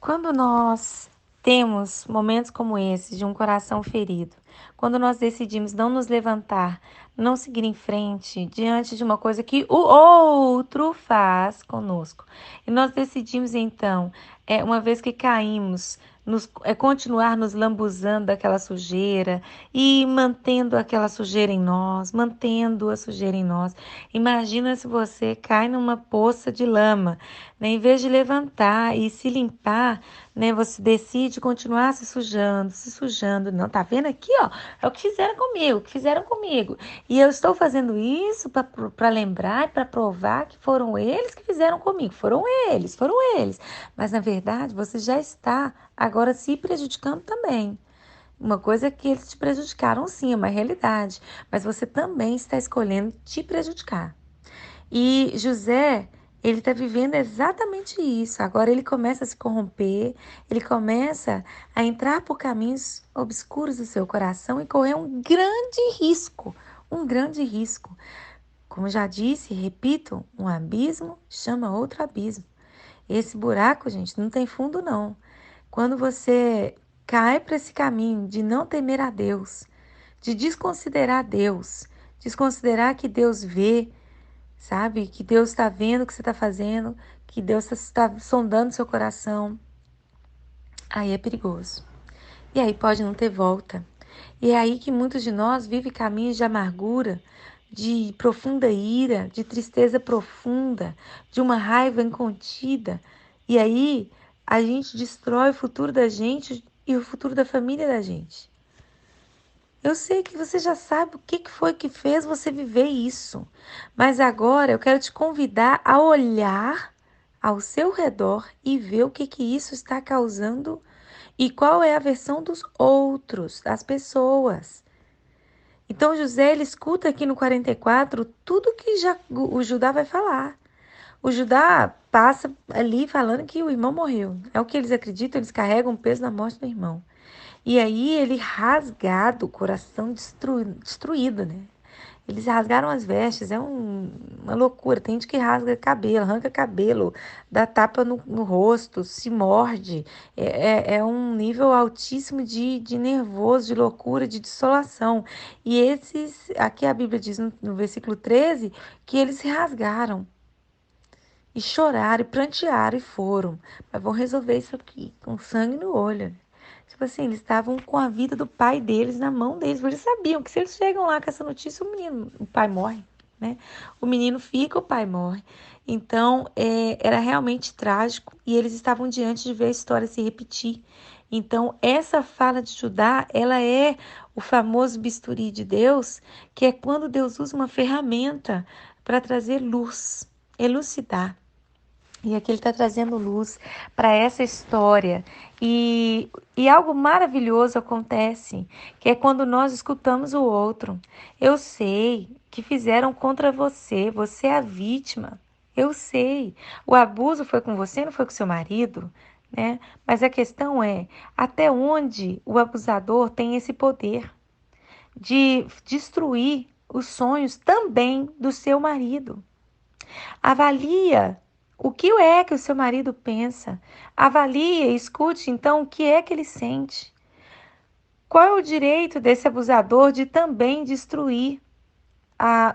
Quando nós temos momentos como esse, de um coração ferido, quando nós decidimos não nos levantar, não seguir em frente diante de uma coisa que o outro faz conosco, e nós decidimos então, uma vez que caímos, continuar nos lambuzando daquela sujeira e mantendo aquela sujeira em nós, mantendo a sujeira em nós. Imagina se você cai numa poça de lama, né? Em vez de levantar e se limpar, né? Você decide continuar se sujando, se sujando. Não, tá vendo aqui, ó? É o que fizeram comigo, o que fizeram comigo. E eu estou fazendo isso para lembrar e para provar que foram eles que fizeram comigo. Foram eles, foram eles. Mas na verdade, você já está agora se prejudicando também. Uma coisa é que eles te prejudicaram, sim, é uma realidade. Mas você também está escolhendo te prejudicar. E José, ele está vivendo exatamente isso. Agora ele começa a se corromper, ele começa a entrar por caminhos obscuros do seu coração e correr um grande risco. Um grande risco. Como já disse, repito, um abismo chama outro abismo. Esse buraco, gente, não tem fundo, não. Quando você cai para esse caminho de não temer a Deus, de desconsiderar Deus, desconsiderar que Deus vê, sabe? Que Deus está vendo o que você está fazendo, que Deus está sondando seu coração. Aí é perigoso. E aí pode não ter volta. E é aí que muitos de nós vivem caminhos de amargura, de profunda ira, de tristeza profunda, de uma raiva incontida. E aí a gente destrói o futuro da gente e o futuro da família da gente. Eu sei que você já sabe o que foi que fez você viver isso, mas agora eu quero te convidar a olhar ao seu redor e ver o que isso está causando e qual é a versão dos outros, das pessoas. Então José, ele escuta aqui no 44 tudo que o Judá vai falar. O Judá passa ali falando que o irmão morreu. É o que eles acreditam, eles carregam o peso da morte do irmão. E aí ele rasgado, o coração destruído, né? Eles rasgaram as vestes, uma loucura. Tem gente que rasga cabelo, arranca cabelo, dá tapa no rosto, se morde. É um nível altíssimo de nervoso, de loucura, de dissolação. E esses, aqui a Bíblia diz no versículo 13, que eles se rasgaram. E choraram, e prantearam, e foram. Mas vão resolver isso aqui, com sangue no olho. Tipo assim, eles estavam com a vida do pai deles na mão deles, porque eles sabiam que se eles chegam lá com essa notícia, o pai morre, né? O menino fica, o pai morre. Então, era realmente trágico e eles estavam diante de ver a história se repetir. Então, essa fala de Judá, ela é o famoso bisturi de Deus, que é quando Deus usa uma ferramenta para trazer luz, elucidar. E aqui ele está trazendo luz para essa história. E algo maravilhoso acontece, que é quando nós escutamos o outro. Eu sei que fizeram contra você, você é a vítima. Eu sei. O abuso foi com você, não foi com seu marido, né? Mas a questão é, até onde o abusador tem esse poder de destruir os sonhos também do seu marido? Avalia o que é que o seu marido pensa. Avalie, escute então o que é que ele sente. Qual é o direito desse abusador de também destruir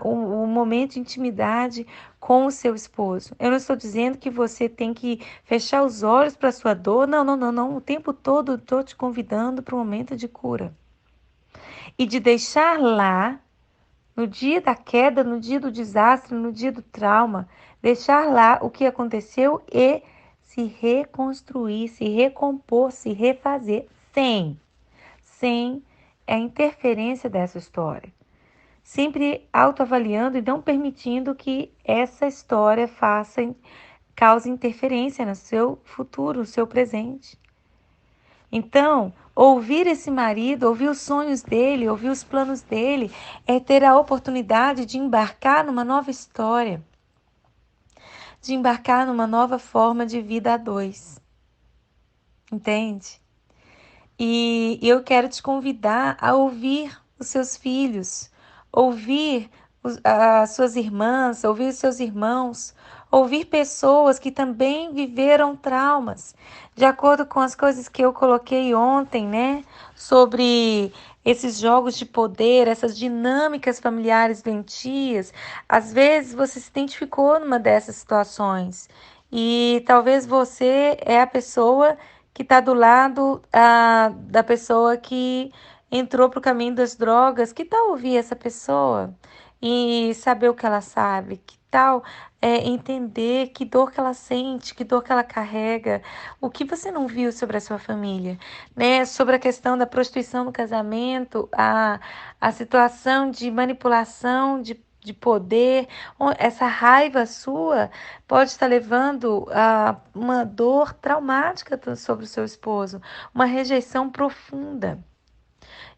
o momento de intimidade com o seu esposo? Eu não estou dizendo que você tem que fechar os olhos para a sua dor. Não, não, não, não. O tempo todo estou te convidando para um momento de cura. E de deixar lá no dia da queda, no dia do desastre, no dia do trauma, deixar lá o que aconteceu e se reconstruir, se recompor, se refazer sem a interferência dessa história. Sempre autoavaliando e não permitindo que essa história cause interferência no seu futuro, no seu presente. Então, ouvir esse marido, ouvir os sonhos dele, ouvir os planos dele, é ter a oportunidade de embarcar numa nova história, de embarcar numa nova forma de vida a dois, entende? E eu quero te convidar a ouvir os seus filhos, ouvir as suas irmãs, ouvir os seus irmãos, ouvir pessoas que também viveram traumas. De acordo com as coisas que eu coloquei ontem, né, sobre esses jogos de poder, essas dinâmicas familiares doentias, às vezes você se identificou numa dessas situações e talvez você é a pessoa que está do lado da pessoa que entrou para o caminho das drogas. Que tal ouvir essa pessoa e saber o que ela sabe? Que tal entender que dor que ela sente, que dor que ela carrega, o que você não viu sobre a sua família, né? Sobre a questão da prostituição no casamento, a situação de manipulação, de poder, essa raiva sua pode estar levando a uma dor traumática sobre o seu esposo, uma rejeição profunda.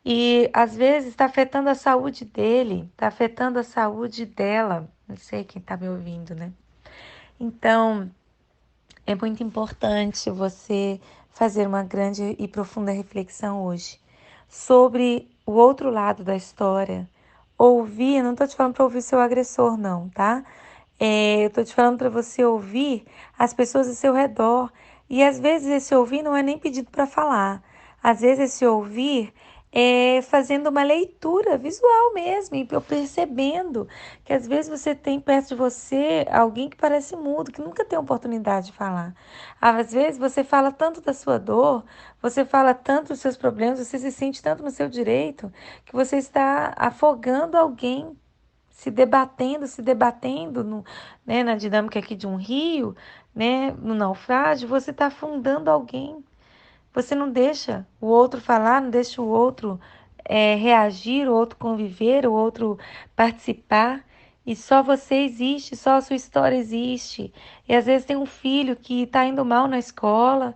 E às vezes está afetando a saúde dele, está afetando a saúde dela. Não sei quem está me ouvindo, né? Então, é muito importante você fazer uma grande e profunda reflexão hoje sobre o outro lado da história. Ouvir, não estou te falando para ouvir seu agressor, não, tá? Eu estou te falando para você ouvir as pessoas ao seu redor. E às vezes esse ouvir não é nem pedido para falar. Às vezes esse ouvir é fazendo uma leitura visual mesmo, e eu percebendo que às vezes você tem perto de você alguém que parece mudo, que nunca tem oportunidade de falar. Às vezes você fala tanto da sua dor, você fala tanto dos seus problemas, você se sente tanto no seu direito, que você está afogando alguém, se debatendo no, né, na dinâmica aqui de um rio, né, no naufrágio, você está afundando alguém. Você não deixa o outro falar, não deixa o outro reagir, o outro conviver, o outro participar. E só você existe, só a sua história existe. E às vezes tem um filho que está indo mal na escola,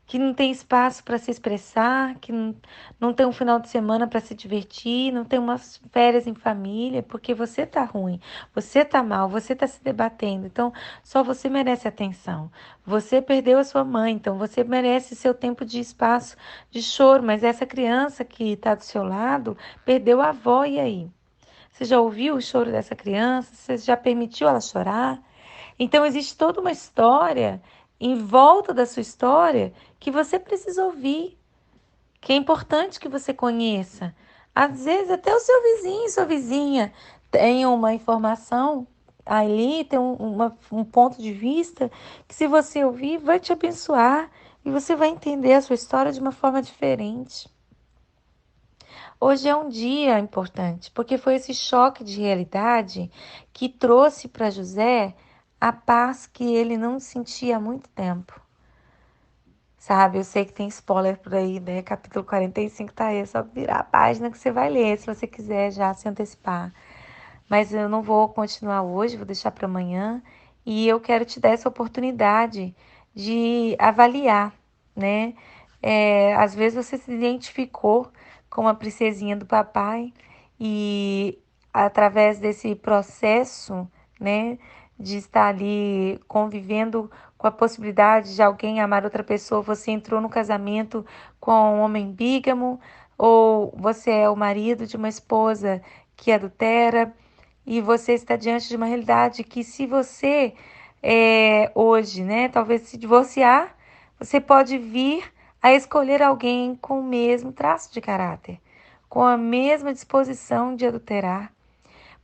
que não tem espaço para se expressar, que não tem um final de semana para se divertir, não tem umas férias em família, porque você tá ruim, você tá mal, você tá se debatendo. Então, só você merece atenção. Você perdeu a sua mãe, então você merece seu tempo de espaço de choro, mas essa criança que está do seu lado perdeu a avó, e aí? Você já ouviu o choro dessa criança? Você já permitiu ela chorar? Então, existe toda uma história em volta da sua história que você precisa ouvir, que é importante que você conheça. Às vezes, até o seu vizinho, sua vizinha, tem uma informação ali, tem um ponto de vista que, se você ouvir, vai te abençoar e você vai entender a sua história de uma forma diferente. Hoje é um dia importante, porque foi esse choque de realidade que trouxe para José a paz que ele não sentia há muito tempo. Sabe, eu sei que tem spoiler por aí, né? Capítulo 45 tá aí, é só virar a página que você vai ler, se você quiser já se antecipar. Mas eu não vou continuar hoje, vou deixar para amanhã. E eu quero te dar essa oportunidade de avaliar, né? Às vezes você se identificou com a princesinha do papai e através desse processo, né, de estar ali convivendo com a possibilidade de alguém amar outra pessoa, você entrou no casamento com um homem bígamo, ou você é o marido de uma esposa que adultera, e você está diante de uma realidade que, se você hoje, né, talvez se divorciar, você pode vir a escolher alguém com o mesmo traço de caráter, com a mesma disposição de adulterar.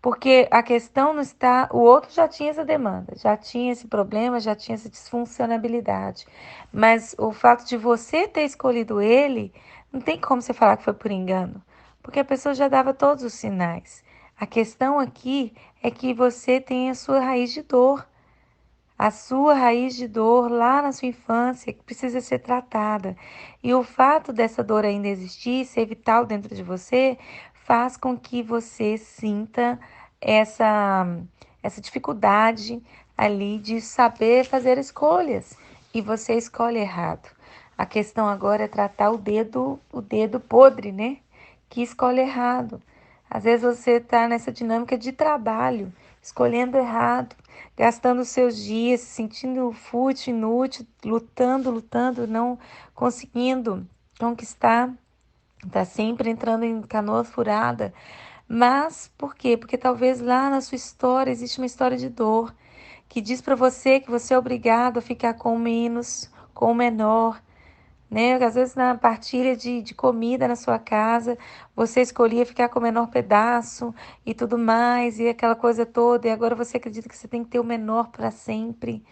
Porque a questão não está. O outro já tinha essa demanda, já tinha esse problema, já tinha essa disfuncionalidade. Mas o fato de você ter escolhido ele, não tem como você falar que foi por engano, porque a pessoa já dava todos os sinais. A questão aqui é que você tem a sua raiz de dor. A sua raiz de dor lá na sua infância, que precisa ser tratada. E o fato dessa dor ainda existir, ser vital dentro de você, faz com que você sinta essa, essa dificuldade ali de saber fazer escolhas. E você escolhe errado. A questão agora é tratar o dedo podre, né? Que escolhe errado. Às vezes você está nessa dinâmica de trabalho, escolhendo errado, gastando seus dias, se sentindo fútil, inútil, lutando, não conseguindo conquistar, está sempre entrando em canoa furada. Mas por quê? Porque talvez lá na sua história existe uma história de dor que diz para você que você é obrigado a ficar com o menos, com o menor, né? Às vezes na partilha de comida na sua casa, você escolhia ficar com o menor pedaço e tudo mais, e aquela coisa toda, e agora você acredita que você tem que ter o menor para sempre.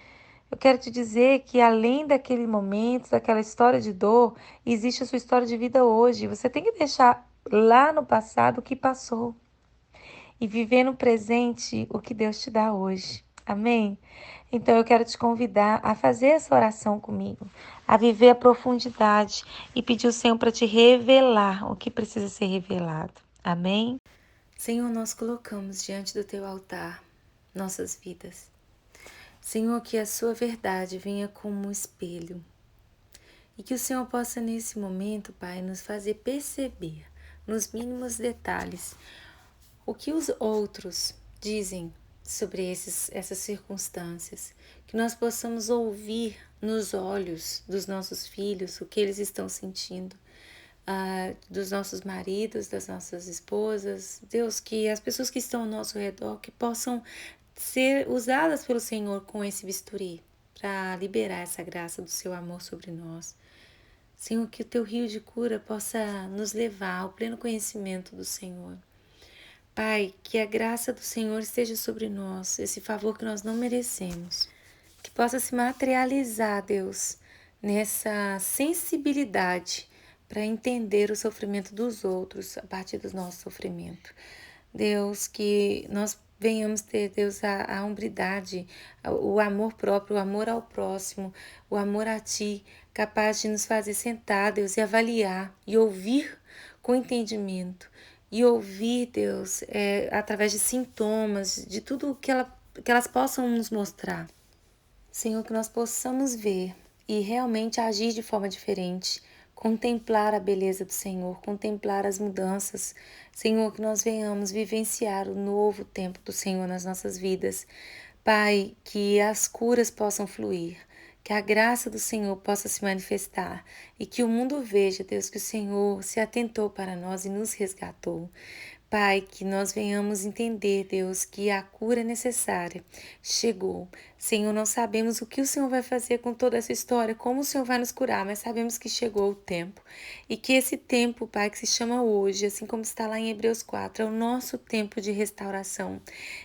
Eu quero te dizer que além daquele momento, daquela história de dor, existe a sua história de vida hoje. Você tem que deixar lá no passado o que passou e viver no presente o que Deus te dá hoje. Amém? Então eu quero te convidar a fazer essa oração comigo, a viver a profundidade e pedir o Senhor para te revelar o que precisa ser revelado. Amém? Senhor, nós colocamos diante do teu altar nossas vidas. Senhor, que a sua verdade venha como um espelho e que o Senhor possa nesse momento, Pai, nos fazer perceber nos mínimos detalhes o que os outros dizem sobre essas circunstâncias, que nós possamos ouvir nos olhos dos nossos filhos o que eles estão sentindo, dos nossos maridos, das nossas esposas, Deus, que as pessoas que estão ao nosso redor, que possam ser usadas pelo Senhor com esse bisturi, para liberar essa graça do seu amor sobre nós. Senhor, que o teu rio de cura possa nos levar ao pleno conhecimento do Senhor. Pai, que a graça do Senhor esteja sobre nós, esse favor que nós não merecemos, que possa se materializar, Deus, nessa sensibilidade para entender o sofrimento dos outros a partir do nosso sofrimento. Deus, que nós venhamos ter, Deus, a hombridade, o amor próprio, o amor ao próximo, o amor a Ti, capaz de nos fazer sentar, Deus, e avaliar e ouvir com entendimento. E ouvir, Deus, através de sintomas, de tudo que elas possam nos mostrar. Senhor, que nós possamos ver e realmente agir de forma diferente, contemplar a beleza do Senhor, contemplar as mudanças. Senhor, que nós venhamos vivenciar o novo tempo do Senhor nas nossas vidas. Pai, que as curas possam fluir, que a graça do Senhor possa se manifestar e que o mundo veja, Deus, que o Senhor se atentou para nós e nos resgatou. Pai, que nós venhamos entender, Deus, que a cura necessária chegou. Senhor, não sabemos o que o Senhor vai fazer com toda essa história, como o Senhor vai nos curar, mas sabemos que chegou o tempo. E que esse tempo, Pai, que se chama hoje, assim como está lá em Hebreus 4, é o nosso tempo de restauração.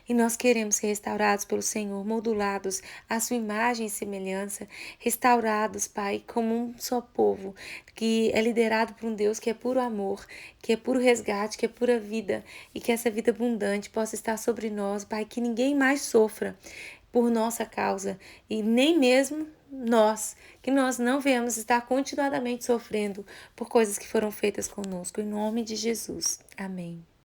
E nós queremos ser restaurados pelo Senhor, modulados à sua imagem e semelhança, restaurados, Pai, como um só povo, que é liderado por um Deus que é puro amor, que é puro resgate, que é pura vida, e que essa vida abundante possa estar sobre nós, Pai, que ninguém mais sofra por nossa causa, e nem mesmo nós, que nós não venhamos estar continuadamente sofrendo por coisas que foram feitas conosco, em nome de Jesus. Amém.